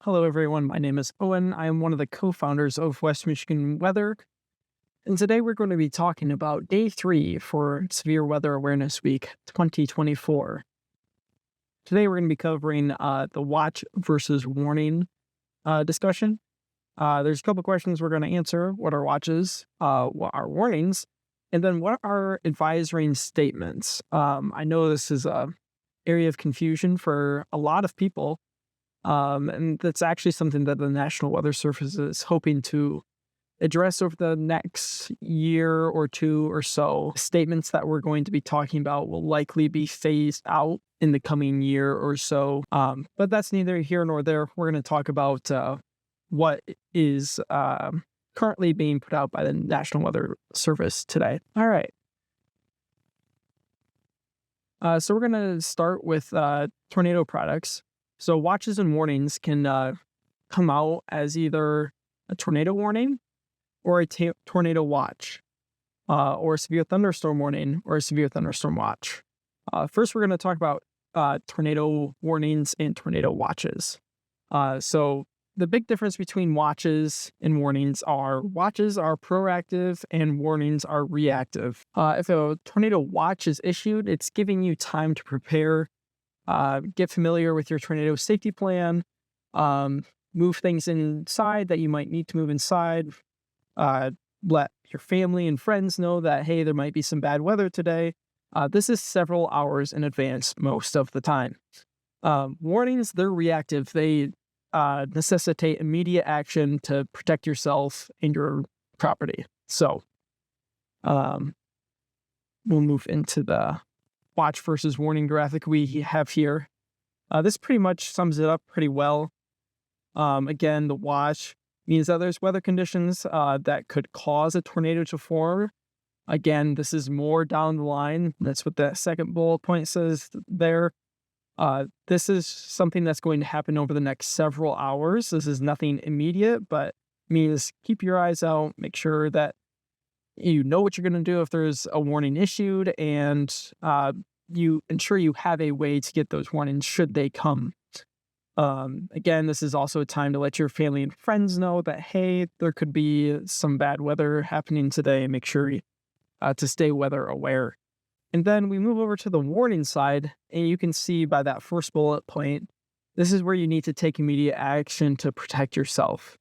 Hello, everyone. My name is Owen. I am one of the co founders of West Michigan Weather. And today we're going to be talking about day 3 for Severe Weather Awareness Week 2024. Today we're going to be covering the watch versus warning discussion. There's a couple questions we're going to answer. What are watches? What are warnings? And then what are advisory statements? I know this is a area of confusion for a lot of people. And that's actually something that the National Weather Service is hoping to address over the next year or two or so. Statements that we're going to be talking about will likely be phased out in the coming year or so. But that's neither here nor there. We're going to talk about what is currently being put out by the National Weather Service today. All right. So we're going to start with tornado products. So watches and warnings can come out as either a tornado warning or a tornado watch, or a severe thunderstorm warning or a severe thunderstorm watch. First, we're going to talk about tornado warnings and tornado watches. So the big difference between watches and warnings are watches are proactive and warnings are reactive. If a tornado watch is issued, it's giving you time to prepare. Get familiar with your tornado safety plan, move things inside that you might need to move inside, let your family and friends know that, hey, there might be some bad weather today. This is several hours in advance most of the time. Warnings, they're reactive. They necessitate immediate action to protect yourself and your property. So we'll move into the watch versus warning graphic we have here. This pretty much sums it up pretty well. Again, the watch means that there's weather conditions that could cause a tornado to form. Again, this is more down the line. That's what that second bullet point says there. This is something that's going to happen over the next several hours. This is nothing immediate, but means keep your eyes out, make sure that you know what you're going to do if there's a warning issued, and you ensure you have a way to get those warnings should they come. Again, this is also a time to let your family and friends know that, hey, there could be some bad weather happening today. Make sure to stay weather aware. And then we move over to the warning side, and you can see by that first bullet point, this is where you need to take immediate action to protect yourself.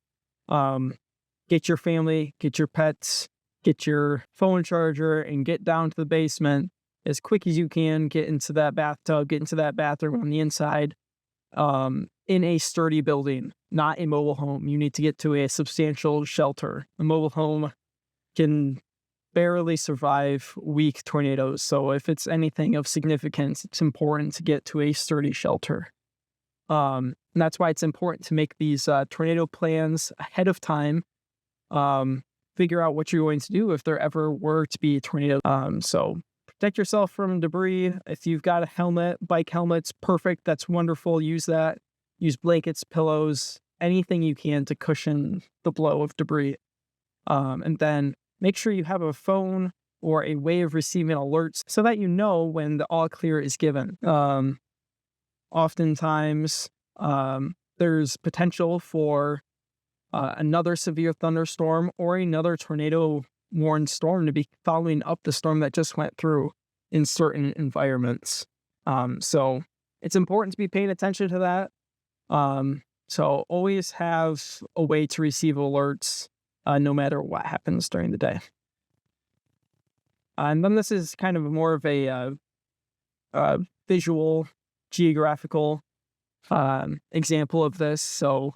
Get your family, get your pets, get your phone charger, and get down to the basement as quick as you can. Get into that bathtub, get into that bathroom on the inside, in a sturdy building, not a mobile home. You need to get to a substantial shelter. A mobile home can barely survive weak tornadoes. So if it's anything of significance, it's important to get to a sturdy shelter. And that's why it's important to make these tornado plans ahead of time. Figure out what you're going to do if there ever were to be a tornado. So protect yourself from debris. If you've got a helmet, bike helmet's perfect. That's wonderful. Use that. Use blankets, pillows, anything you can to cushion the blow of debris. And then make sure you have a phone or a way of receiving alerts so that you know when the all clear is given. Oftentimes, there's potential for another severe thunderstorm or another tornado warned storm to be following up the storm that just went through in certain environments. So it's important to be paying attention to that. So always have a way to receive alerts no matter what happens during the day. And then this is kind of more of a visual, geographical example of this. So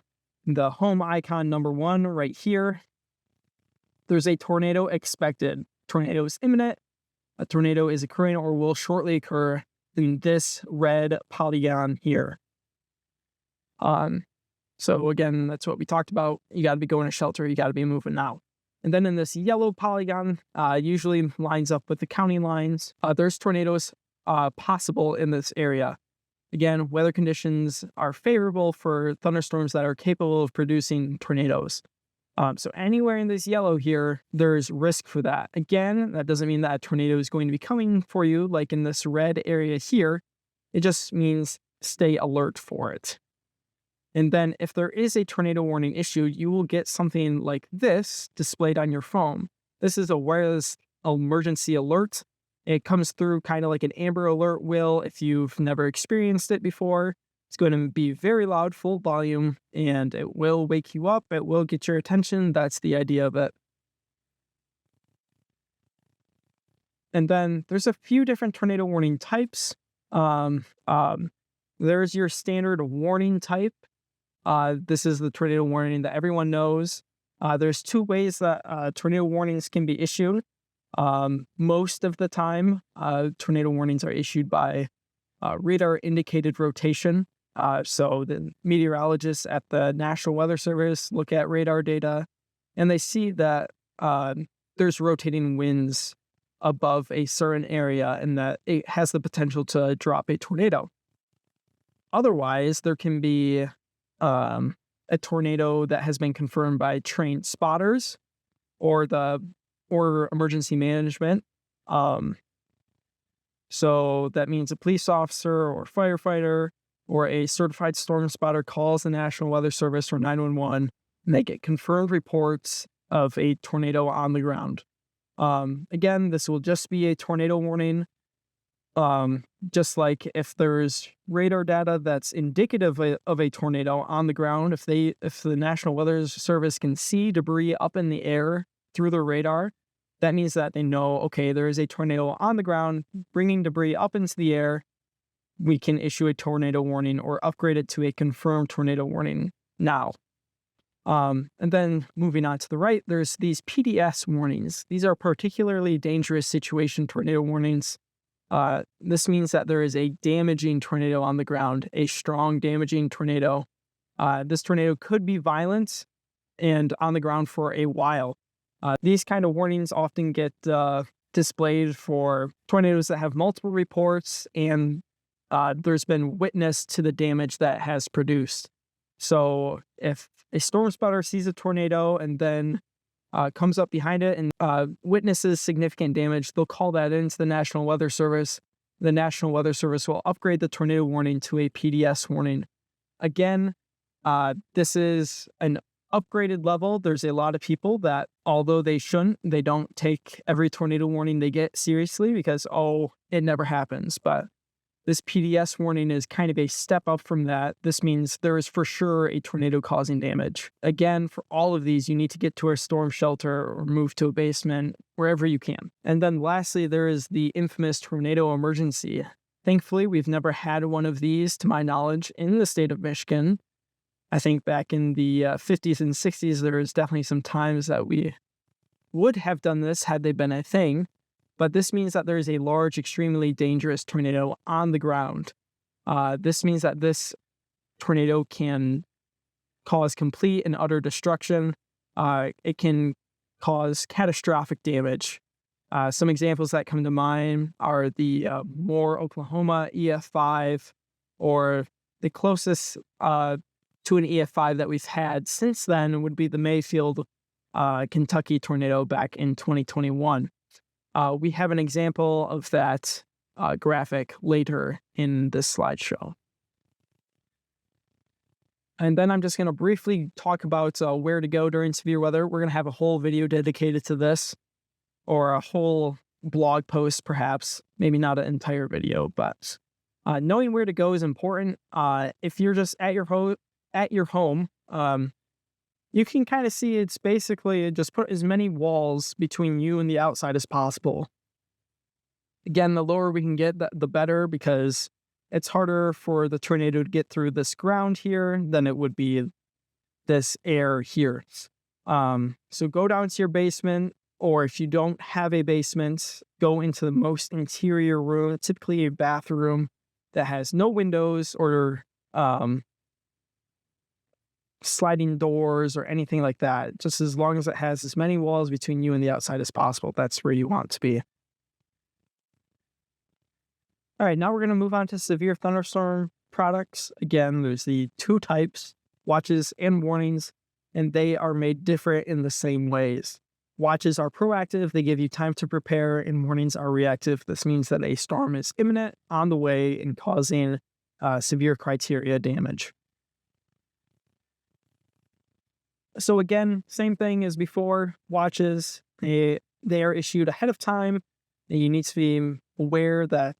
the home icon number 1 right here, there's a tornado expected. Tornado is imminent. A tornado is occurring or will shortly occur in this red polygon here. So again, that's what we talked about. You got to be going to shelter. You got to be moving now. And then in this yellow polygon, usually lines up with the county lines. There's tornadoes possible in this area. Again, weather conditions are favorable for thunderstorms that are capable of producing tornadoes. So anywhere in this yellow here, there's risk for that. Again, that doesn't mean that a tornado is going to be coming for you, like in this red area here. It just means stay alert for it. And then if there is a tornado warning issued, you will get something like this displayed on your phone. This is a wireless emergency alert. It comes through kind of like an Amber Alert will if you've never experienced it before. It's going to be very loud, full volume, and it will wake you up. It will get your attention. That's the idea of it. And then there's a few different tornado warning types. There's your standard warning type. This is the tornado warning that everyone knows. There's two ways that tornado warnings can be issued. Most of the time, tornado warnings are issued by radar indicated rotation. So the meteorologists at the National Weather Service look at radar data and they see that there's rotating winds above a certain area and that it has the potential to drop a tornado. Otherwise, there can be a tornado that has been confirmed by trained spotters or emergency management. So that means a police officer or firefighter or a certified storm spotter calls the National Weather Service or 911, and they get confirmed reports of a tornado on the ground. Again, this will just be a tornado warning. Just like if there's radar data that's indicative of a tornado on the ground, if the National Weather Service can see debris up in the air through the radar, that means that they know, okay, there is a tornado on the ground bringing debris up into the air. We can issue a tornado warning or upgrade it to a confirmed tornado warning now. And then moving on to the right, there's these PDS warnings. These are particularly dangerous situation tornado warnings. This means that there is a damaging tornado on the ground, a strong damaging tornado. This tornado could be violent and on the ground for a while. These kind of warnings often get displayed for tornadoes that have multiple reports and there's been witness to the damage that has produced. So if a storm spotter sees a tornado and then comes up behind it and witnesses significant damage, they'll call that into the National Weather Service. The National Weather Service will upgrade the tornado warning to a PDS warning. Again, this is an upgraded level. There's a lot of people that, although they shouldn't, they don't take every tornado warning they get seriously because, it never happens. But this PDS warning is kind of a step up from that. This means there is for sure a tornado causing damage. Again, for all of these, you need to get to a storm shelter or move to a basement, wherever you can. And then lastly, there is the infamous tornado emergency. Thankfully, we've never had one of these, to my knowledge, in the state of Michigan. I think back in the 50s and 60s, there was definitely some times that we would have done this had they been a thing. But this means that there is a large, extremely dangerous tornado on the ground. This means that this tornado can cause complete and utter destruction. It can cause catastrophic damage. Some examples that come to mind are the Moore, Oklahoma EF5, or the closest to an EF5 that we've had since then would be the Mayfield, Kentucky tornado back in 2021. We have an example of that graphic later in this slideshow. And then I'm just going to briefly talk about where to go during severe weather. We're going to have a whole video dedicated to this, or a whole blog post perhaps, maybe not an entire video, but knowing where to go is important. If you're just at your home, you can kind of see it's basically just put as many walls between you and the outside as possible. Again, the lower we can get, the better, because it's harder for the tornado to get through this ground here than it would be this air here. So go down to your basement, or if you don't have a basement, go into the most interior room, typically a bathroom that has no windows or sliding doors or anything like that. Just as long as it has as many walls between you and the outside as possible, that's where you want to be. All right, now we're going to move on to severe thunderstorm products. Again, there's the two types, watches and warnings, and they are made different in the same ways. Watches are proactive, they give you time to prepare, and warnings are reactive. This means that a storm is imminent, on the way, and causing severe criteria damage. So again, same thing as before. Watches, they are issued ahead of time. And you need to be aware that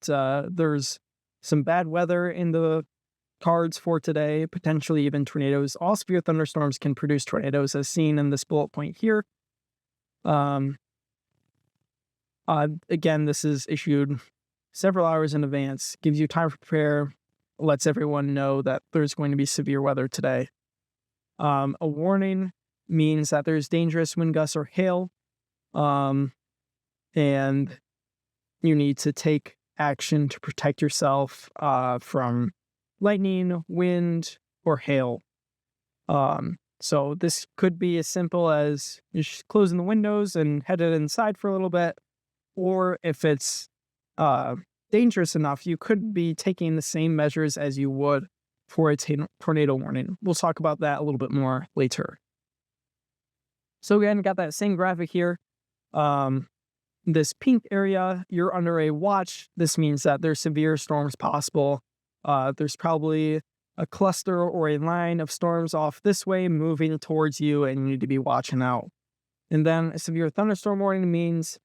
there's some bad weather in the cards for today, potentially even tornadoes. All severe thunderstorms can produce tornadoes, as seen in this bullet point here. Again, this is issued several hours in advance, gives you time to prepare, lets everyone know that there's going to be severe weather today. A warning means that there's dangerous wind gusts or hail, and you need to take action to protect yourself from lightning, wind, or hail. So this could be as simple as just closing the windows and headed inside for a little bit, or if it's dangerous enough, you could be taking the same measures as you would for a tornado warning. We'll talk about that a little bit more later. So again, got that same graphic here. This pink area, you're under a watch. This means that there's severe storms possible. There's probably a cluster or a line of storms off this way moving towards you, and you need to be watching out. And then a severe thunderstorm warning means,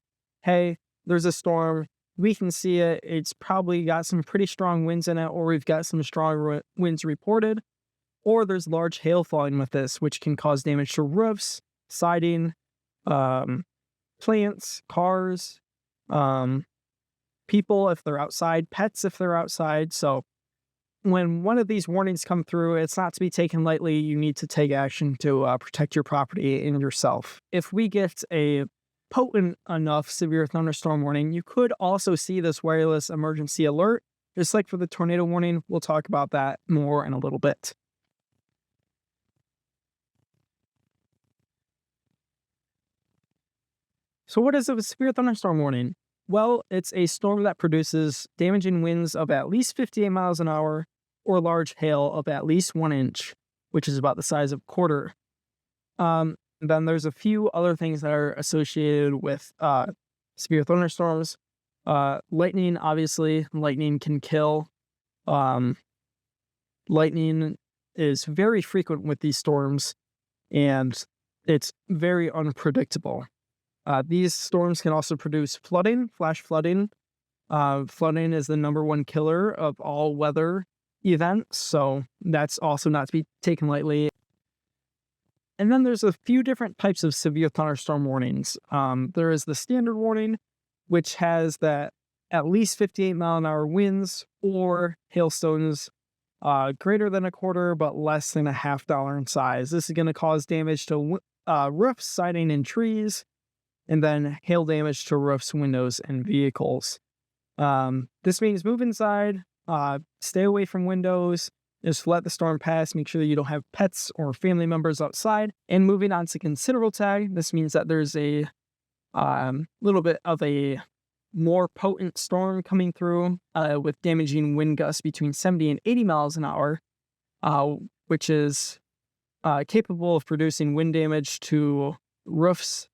hey, there's a storm. We can see it. It's probably got some pretty strong winds in it, or we've got some strong winds reported, or there's large hail falling with this, which can cause damage to roofs, siding, plants, cars, people if they're outside, pets if they're outside. So when one of these warnings come through, it's not to be taken lightly. You need to take action to protect your property and yourself. If we get a potent enough severe thunderstorm warning, you could also see this wireless emergency alert. Just like for the tornado warning, we'll talk about that more in a little bit. So what is a severe thunderstorm warning? Well, it's a storm that produces damaging winds of at least 58 miles an hour or large hail of at least 1 inch, which is about the size of a quarter. Then there's a few other things that are associated with severe thunderstorms. Lightning, obviously, lightning can kill. Lightning is very frequent with these storms, and it's very unpredictable. These storms can also produce flooding, flash flooding. Flooding is the #1 killer of all weather events, so that's also not to be taken lightly. And then there's a few different types of severe thunderstorm warnings. There is the standard warning, which has that at least 58 mile an hour winds or hailstones greater than a quarter but less than $0.50 in size. This is going to cause damage to roofs, siding, and trees, and then hail damage to roofs, windows, and vehicles. This means move inside, stay away from windows, just let the storm pass, make sure that you don't have pets or family members outside. And moving on to considerable tag, this means that there's a little bit of a more potent storm coming through with damaging wind gusts between 70 and 80 miles an hour, which is capable of producing wind damage to roofs,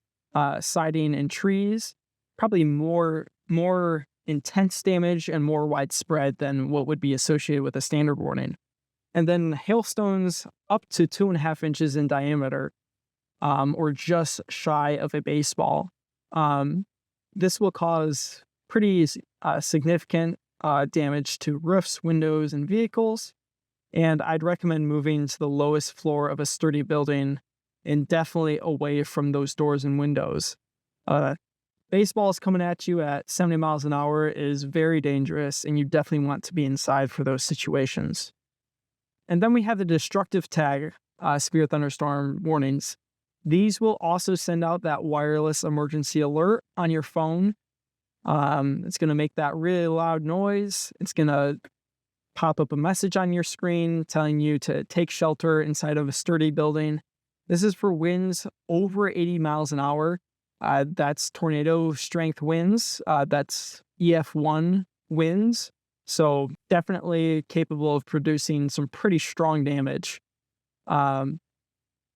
siding, and trees. Probably more intense damage and more widespread than what would be associated with a standard warning. And then hailstones up to 2.5 inches in diameter, or just shy of a baseball. This will cause pretty significant damage to roofs, windows, and vehicles. And I'd recommend moving to the lowest floor of a sturdy building and definitely away from those doors and windows. Baseballs coming at you at 70 miles an hour is very dangerous, and you definitely want to be inside for those situations. And then we have the destructive tag severe thunderstorm warnings. These will also send out that wireless emergency alert on your phone. It's going to make that really loud noise. It's going to pop up a message on your screen telling you to take shelter inside of a sturdy building. This is for winds over 80 miles an hour. That's tornado strength winds. That's EF1 winds. So definitely capable of producing some pretty strong damage. And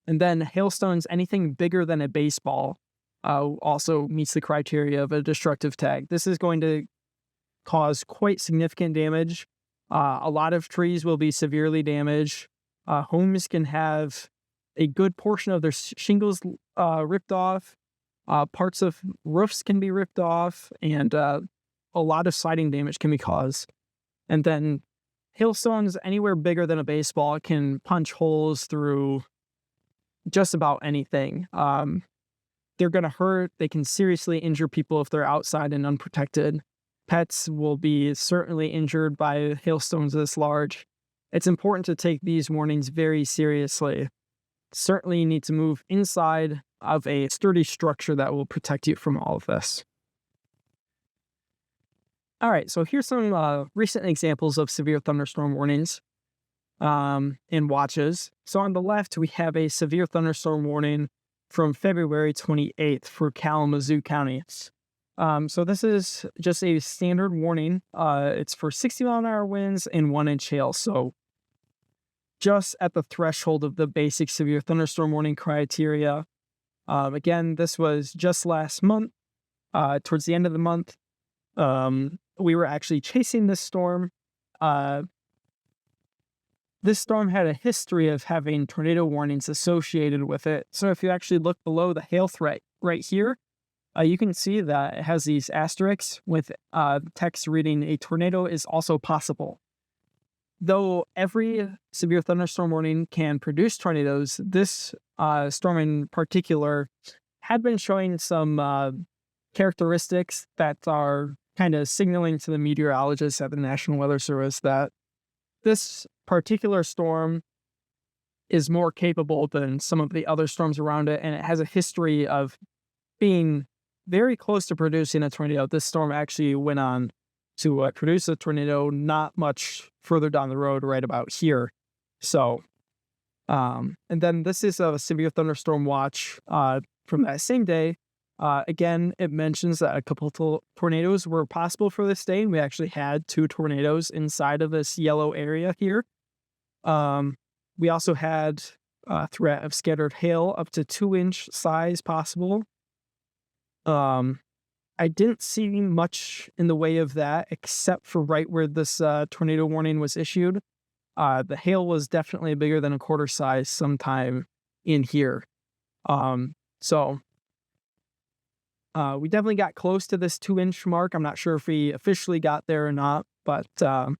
then hailstones, anything bigger than a baseball, also meets the criteria of a destructive tag. This is going to cause quite significant damage. A lot of trees will be severely damaged. Homes can have a good portion of their shingles ripped off. Parts of roofs can be ripped off, and a lot of siding damage can be caused. And then hailstones anywhere bigger than a baseball can punch holes through just about anything. They're going to hurt. They can seriously injure people if they're outside and unprotected. Pets will be certainly injured by hailstones this large. It's important to take these warnings very seriously. Certainly you need to move inside of a sturdy structure that will protect you from all of this. All right, so here's some recent examples of severe thunderstorm warnings and watches. So on the left, we have a severe thunderstorm warning from February 28th for Kalamazoo County. So this is just a standard warning. It's for 60-mile-an-hour winds and 1-inch hail. So just at the threshold of the basic severe thunderstorm warning criteria. Again, this was just last month, towards the end of the month. We were actually chasing this storm. This storm had a history of having tornado warnings associated with it. So if you actually look below the hail threat right here, you can see that it has these asterisks with text reading, "A tornado is also possible." Though every severe thunderstorm warning can produce tornadoes, this storm in particular had been showing some characteristics that are kind of signaling to the meteorologists at the National Weather Service that this particular storm is more capable than some of the other storms around it, and it has a history of being very close to producing a tornado. This storm actually went on to produce a tornado not much further down the road, right about here. So, and then this is a severe thunderstorm watch from that same day. Again, it mentions that a couple of tornadoes were possible for this day, and we actually had 2 tornadoes inside of this yellow area here. We also had a threat of scattered hail up to 2-inch size possible. I didn't see much in the way of that, except for right where this tornado warning was issued. The hail was definitely bigger than a quarter size sometime in here. So we definitely got close to this 2-inch mark. I'm not sure if we officially got there or not, but and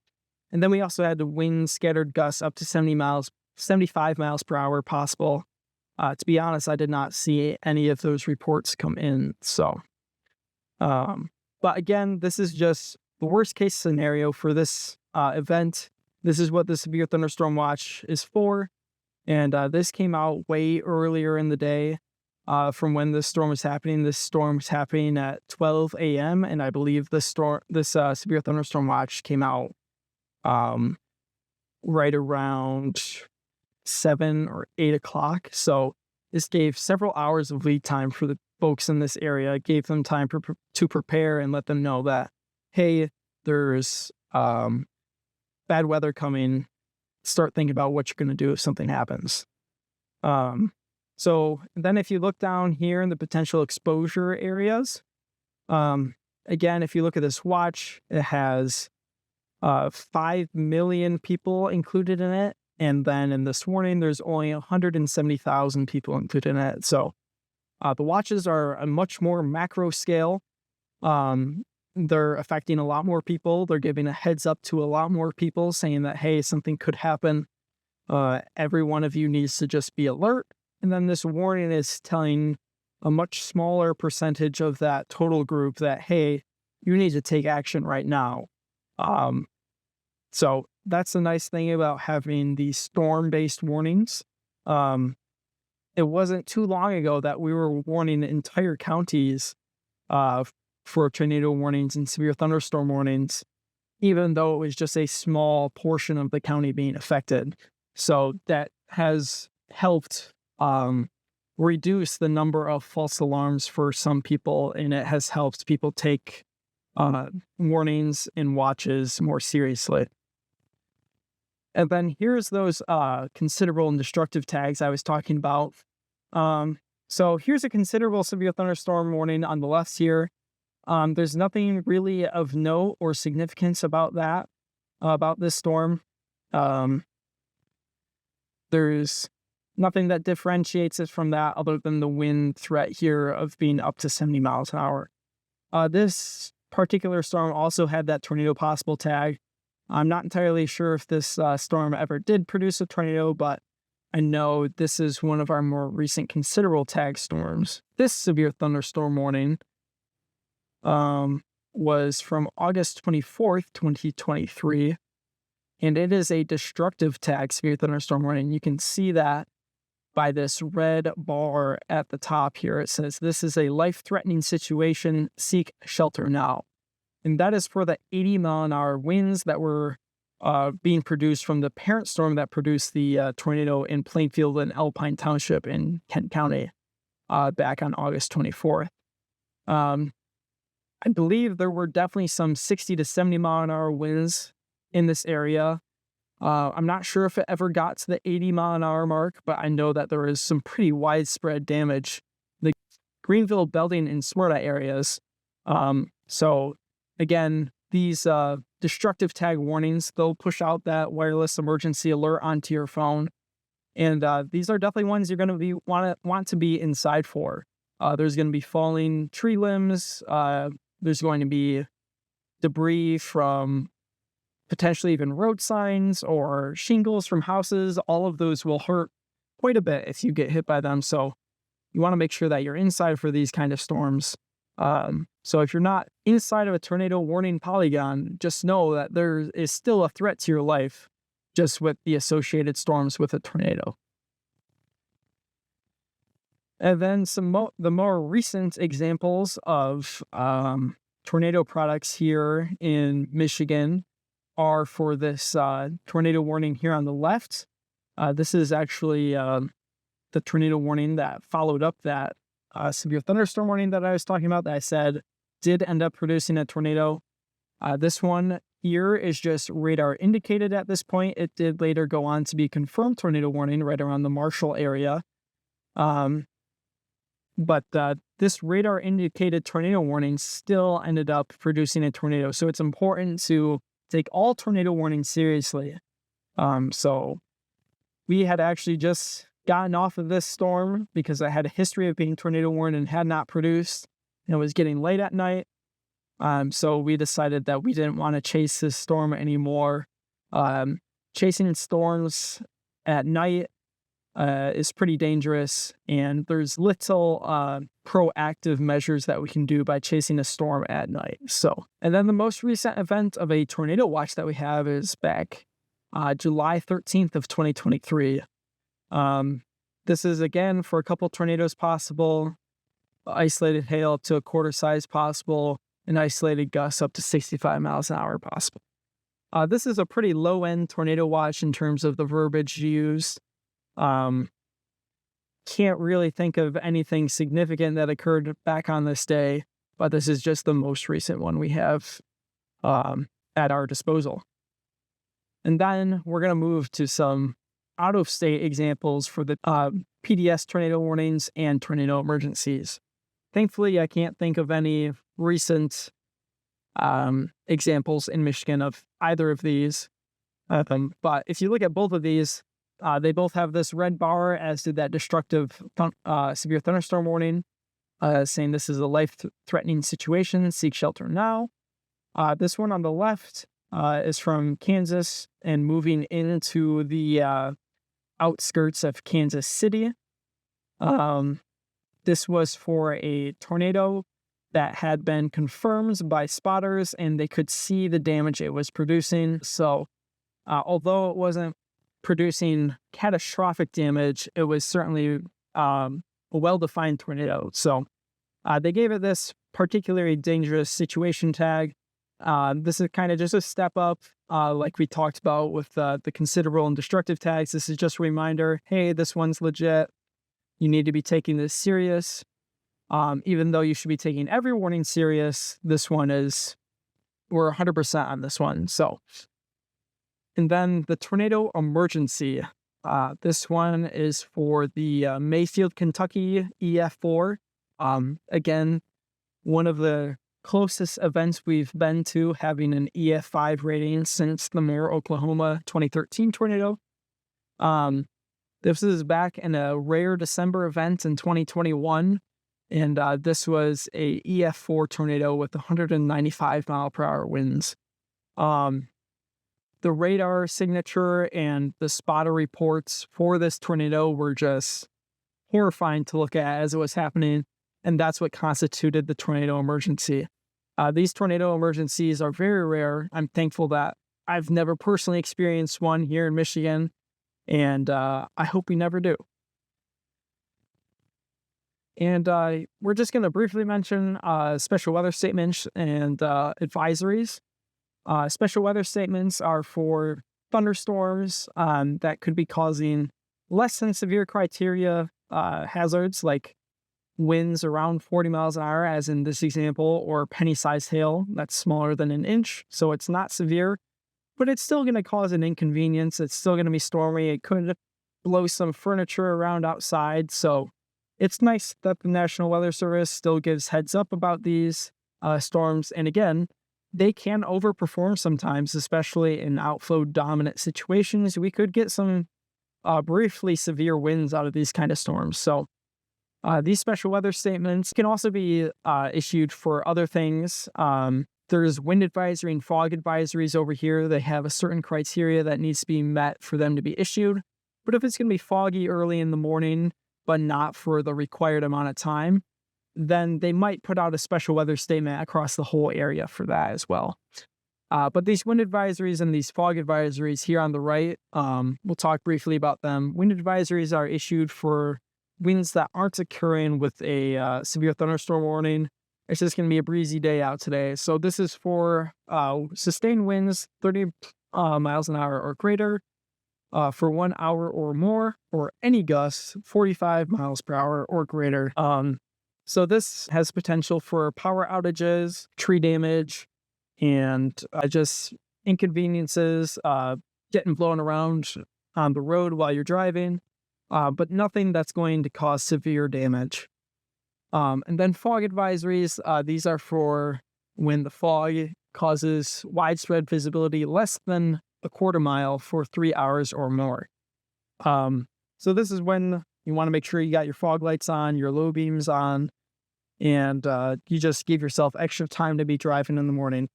then we also had the wind scattered gusts up to 75 miles per hour possible. To be honest, I did not see any of those reports come in. So, but again, this is just the worst case scenario for this event. This is what the Severe Thunderstorm Watch is for. And this came out way earlier in the day from when this storm was happening. This storm was happening at 12 a.m. And I believe this Severe Thunderstorm Watch came out right around 7 or 8 o'clock. So this gave several hours of lead time for the folks in this area. It gave them time to prepare and let them know that, hey, there's bad weather coming. Start thinking about what you're going to do if something happens. So then if you look down here in the potential exposure areas, again, if you look at this watch, it has 5 million people included in it. And then in this warning, there's only 170,000 people included in it. So the watches are a much more macro scale. They're affecting a lot more people. They're giving a heads up to a lot more people saying that, hey, something could happen. Every one of you needs to just be alert. And then this warning is telling a much smaller percentage of that total group that, hey, you need to take action right now. So that's the nice thing about having these storm-based warnings. It wasn't too long ago that we were warning entire counties for tornado warnings and severe thunderstorm warnings, even though it was just a small portion of the county being affected. So that has helped reduce the number of false alarms for some people, and it has helped people take warnings and watches more seriously. And then here's those considerable and destructive tags I was talking about. So here's a considerable severe thunderstorm warning on the left here. There's nothing really of note or significance about that, about this storm. There's Nothing that differentiates it from that other than the wind threat here of being up to 70 miles an hour. This particular storm also had that tornado possible tag. I'm not entirely sure if this storm ever did produce a tornado, but I know this is one of our more recent considerable tag storms. This severe thunderstorm warning was from August 24th, 2023, and it is a destructive tag severe thunderstorm warning. You can see that by this red bar at the top here. It says, "This is a life-threatening situation. Seek shelter now." And that is for the 80-mile-an-hour winds that were being produced from the parent storm that produced the tornado in Plainfield and Alpine Township in Kent County back on August 24th. I believe there were definitely some 60 to 70-mile-an-hour winds in this area. I'm not sure if it ever got to the 80-mile-an-hour mark, but I know that there is some pretty widespread damage in the Greenville, Belding, and Smyrna areas. So again, these destructive tag warnings, they'll push out that wireless emergency alert onto your phone. And these are definitely ones you're going to want to be inside for. There's going to be falling tree limbs. There's going to be debris from potentially even road signs or shingles from houses. All of those will hurt quite a bit if you get hit by them. So you want to make sure that you're inside for these kind of storms. So if you're not inside of a tornado warning polygon, just know that there is still a threat to your life just with the associated storms with a tornado. And then the more recent examples of tornado products here in Michigan are for this tornado warning here on the left. This is actually the tornado warning that followed up that severe thunderstorm warning that I was talking about that I said did end up producing a tornado. This one here is just radar indicated at this point. It did later go on to be confirmed tornado warning right around the Marshall area. But this radar indicated tornado warning still ended up producing a tornado. So it's important to take all tornado warnings seriously. So we had actually just gotten off of this storm because I had a history of being tornado warned and had not produced. It was getting late at night. So we decided that we didn't want to chase this storm anymore. Chasing storms at night is pretty dangerous, and there's little proactive measures that we can do by chasing a storm at night. So, and then the most recent event of a tornado watch that we have is back July 13th of 2023. This is again for a couple tornadoes possible, isolated hail up to a quarter size possible, and isolated gusts up to 65 miles an hour possible. This is a pretty low-end tornado watch in terms of the verbiage used. Can't really think of anything significant that occurred back on this day, but this is just the most recent one we have at our disposal. And then we're going to move to some out-of-state examples for the PDS tornado warnings and tornado emergencies. Thankfully, I can't think of any recent examples in Michigan of either of these. But if you look at both of these, they both have this red bar, as did that destructive severe thunderstorm warning, saying this is a life-threatening situation, seek shelter now. This one on the left is from Kansas and moving into the outskirts of Kansas City. This was for a tornado that had been confirmed by spotters, and they could see the damage it was producing. So although it wasn't producing catastrophic damage, it was certainly a well-defined tornado. So they gave it this particularly dangerous situation tag. This is kind of just a step up, like we talked about with the considerable and destructive tags. This is just a reminder, hey, this one's legit. You need to be taking this serious. Even though you should be taking every warning serious, this one is, we're 100% on this one. So, and then the tornado emergency. This one is for the Mayfield, Kentucky EF4. Again, one of the closest events we've been to having an EF5 rating since the Moore, Oklahoma 2013 tornado. This is back in a rare December event in 2021, and this was a EF4 tornado with 195-mile-per-hour winds. Um, the radar signature and the spotter reports for this tornado were just horrifying to look at as it was happening, and that's what constituted the tornado emergency. These tornado emergencies are very rare. I'm thankful that I've never personally experienced one here in Michigan, and I hope we never do. And we're just going to briefly mention special weather statements and advisories. Special weather statements are for thunderstorms that could be causing less than severe criteria hazards like winds around 40 miles an hour, as in this example, or penny-sized hail that's smaller than an inch. So it's not severe, but it's still going to cause an inconvenience. It's still going to be stormy. It could blow some furniture around outside. So it's nice that the National Weather Service still gives heads up about these storms. And again, they can overperform sometimes, especially in outflow dominant situations. We could get some briefly severe winds out of these kind of storms. So these special weather statements can also be issued for other things. There's wind advisory and fog advisories over here. They have a certain criteria that needs to be met for them to be issued. But if it's going to be foggy early in the morning, but not for the required amount of time, then they might put out a special weather statement across the whole area for that as well. But these wind advisories and these fog advisories here on the right, we'll talk briefly about them. Wind advisories are issued for winds that aren't occurring with a severe thunderstorm warning. It's just going to be a breezy day out today. So this is for sustained winds 30 miles an hour or greater for 1 hour or more, or any gusts 45 miles per hour or greater. So this has potential for power outages, tree damage, and just inconveniences, getting blown around on the road while you're driving. But nothing that's going to cause severe damage. And then fog advisories, these are for when the fog causes widespread visibility less than a quarter mile for 3 hours or more. So this is when you want to make sure you got your fog lights on, your low beams on, and you just give yourself extra time to be driving in the morning.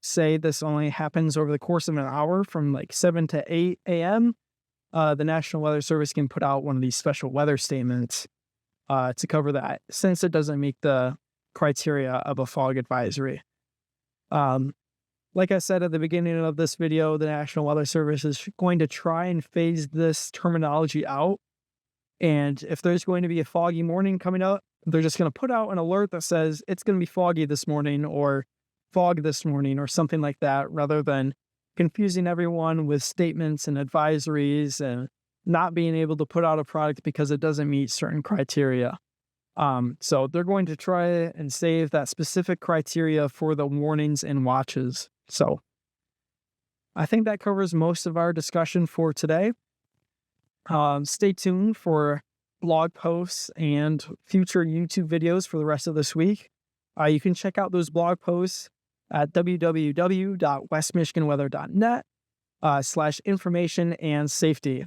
Say this only happens over the course of an hour from like 7 to 8 a.m., the National Weather Service can put out one of these special weather statements to cover that, since it doesn't meet the criteria of a fog advisory. Like I said at the beginning of this video, the National Weather Service is going to try and phase this terminology out. And if there's going to be a foggy morning coming up, they're just going to put out an alert that says it's going to be foggy this morning, or fog this morning, or something like that, rather than confusing everyone with statements and advisories and not being able to put out a product because it doesn't meet certain criteria. So they're going to try and save that specific criteria for the warnings and watches. So I think that covers most of our discussion for today. Stay tuned for blog posts and future YouTube videos for the rest of this week. You can check out those blog posts at www.westmichiganweather.net /information and safety.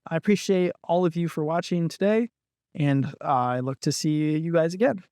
I appreciate all of you for watching today, and I look to see you guys again.